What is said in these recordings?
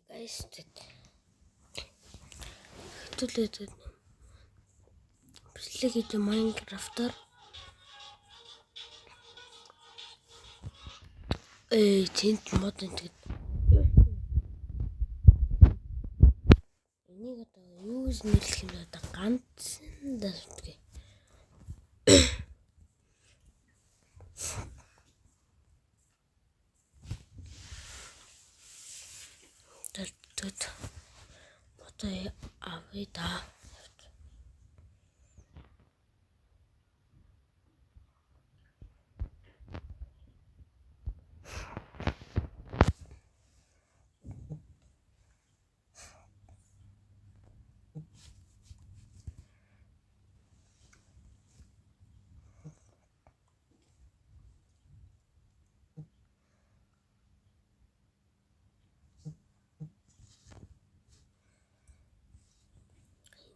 guys. Хэвтүүлээд бичлэг хийж Minecraft-аар тент мод энтэд энийг одоо юу гэж нэрлэх юм бэ? Одоо ганцхан дасвдгээ. Тэт одоо авъя.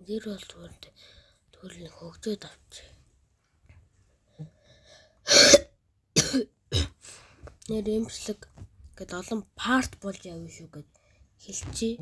Дээр бол төрөл хөгжөөд авчих. Нэр эмчлэг гэд олон парт болж явна шүү гэд хэлчихье.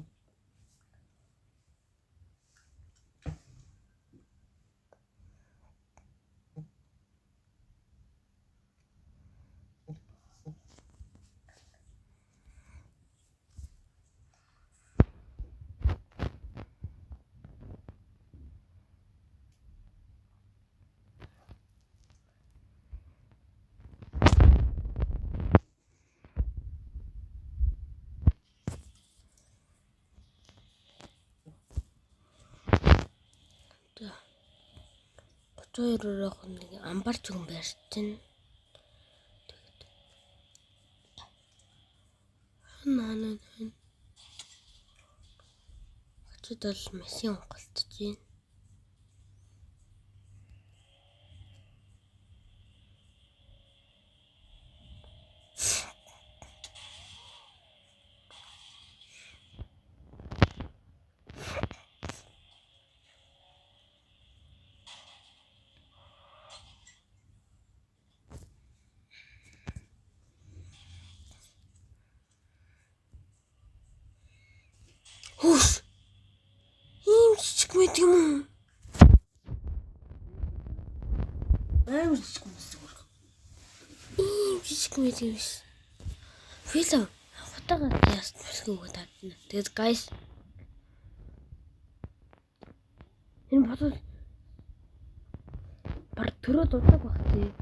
Хоёроо нэг амбар чүгэн барьчихна. Наа. Очид бол машин голтож байна. Хөөс. Ийм жижиг мэд юм уу? Амар жижиг мэд. Ийм жижиг мэд юм биш. Филм хатагаа яст бүсгүй таадна. Тэгээд guys энэ бодол бар төрөө дутаг баг тий.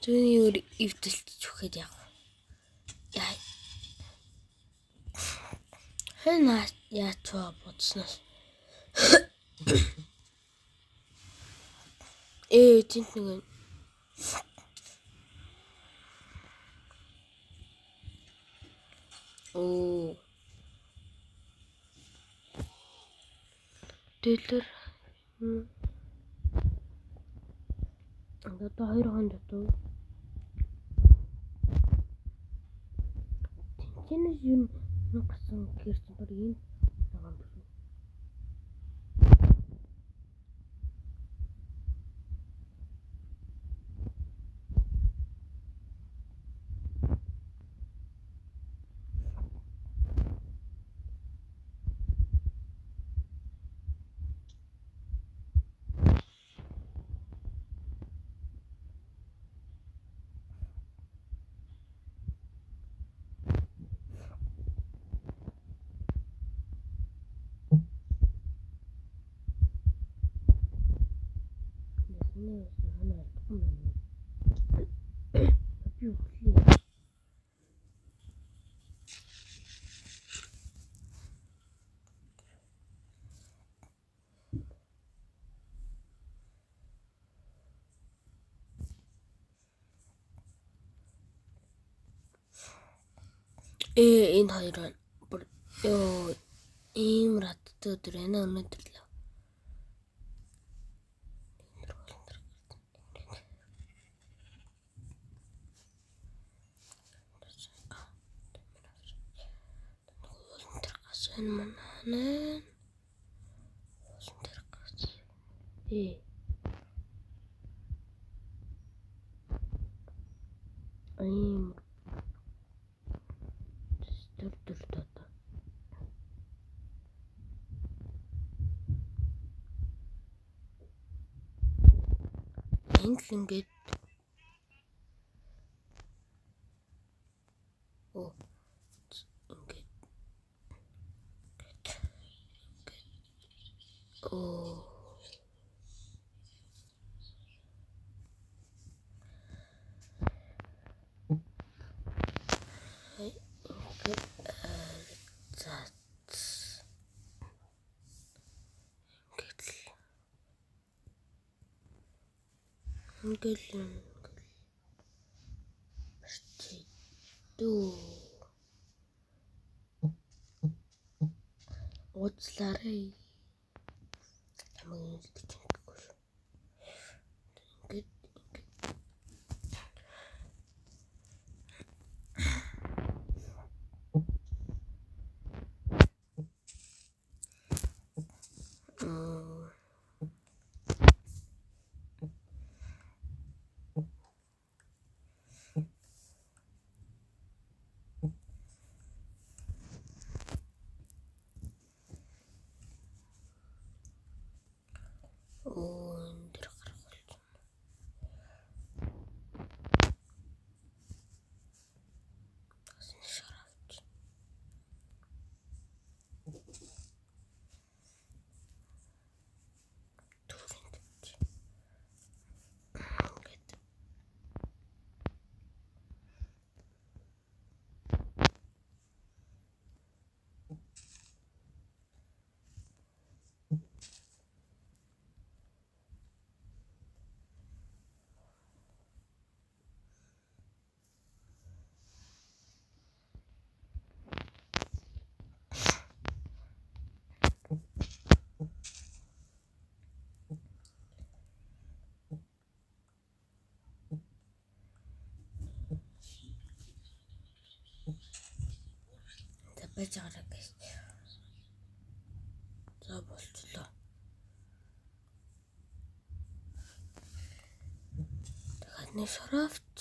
Зүгнийгэр ивдэлж өгöd яах вэ? Яа. Хэнэ яач бодсноос. Тэнт нэг Дэлэр одоо 2 хонд дутуу. Тэнцэнэс юу гасан гэрч бүр юм байгаа юм биш. Энэ хоёр бүр ийм радтай өдөр байна өнөөдөр л. Mana? Ийм дөр одоо. Энд л ингээд ингээд за ингээд дүү уучлаарай. Тамиг идчихгүй шүү. Ингээд энэ дэр гаргуулж. Шаравч. Төрөнд. Ингээд байж байгаа гэж. За болчлоо. Дахны шаравч.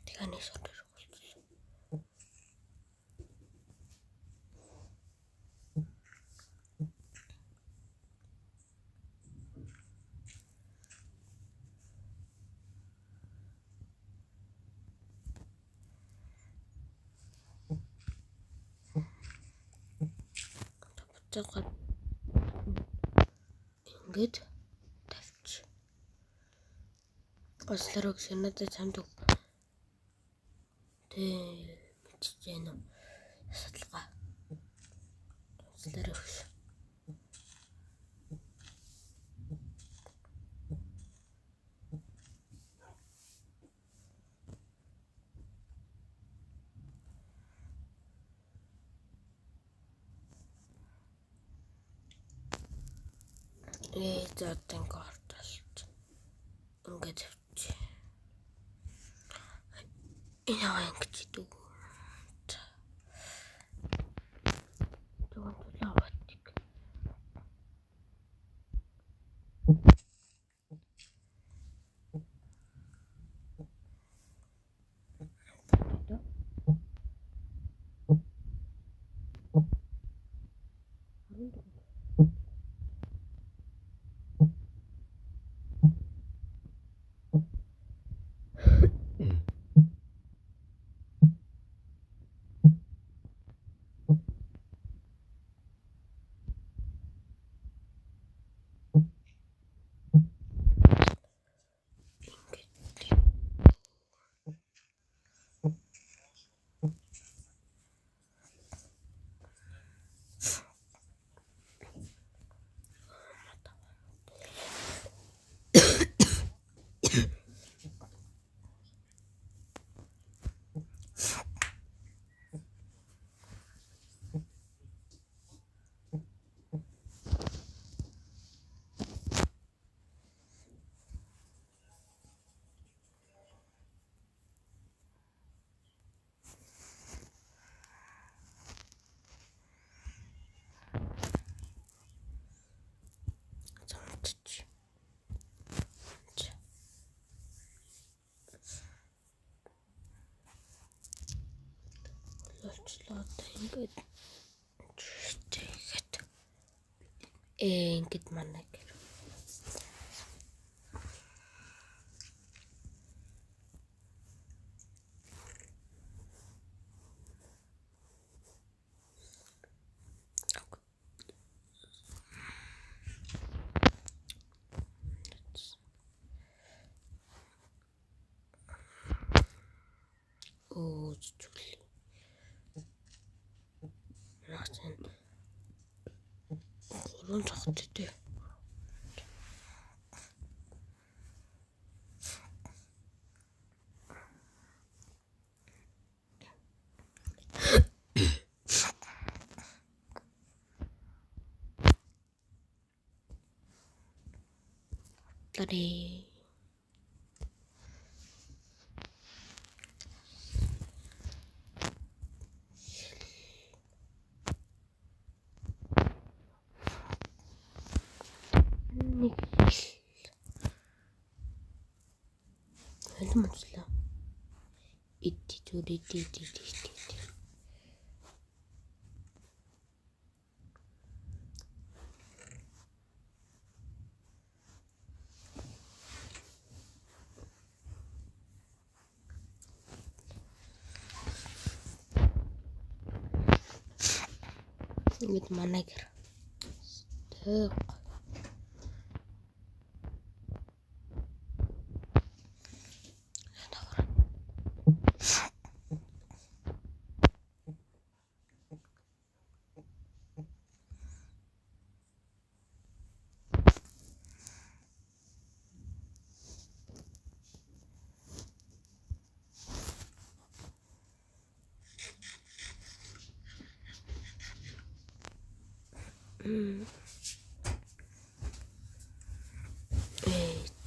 Дахны шаравч болчихлоо. Буцаагаад ингээд тавьч. Ослорог санаатай чамд мэдчихээн үү? Судалгаа. Ослорог. Зотын карталт. Ингээд тавьч. Энэ ангич дүү. одоо ингээд тэгээд ингээд манай гэр. Оо зүгэл. Наасан. Гурван цогцтой. Тари. Нэг хэлмэлээ. Идти зүрий идти. Ингээд манай гэр. Тэг.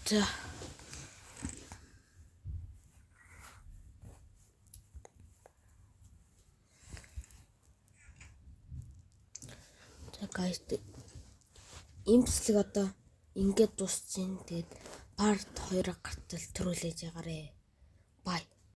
За. За guys, имслэг одоо ингээд дуусчихин. Тэгээд part 2 гартал төрүүлээж ягаарэ. Bye.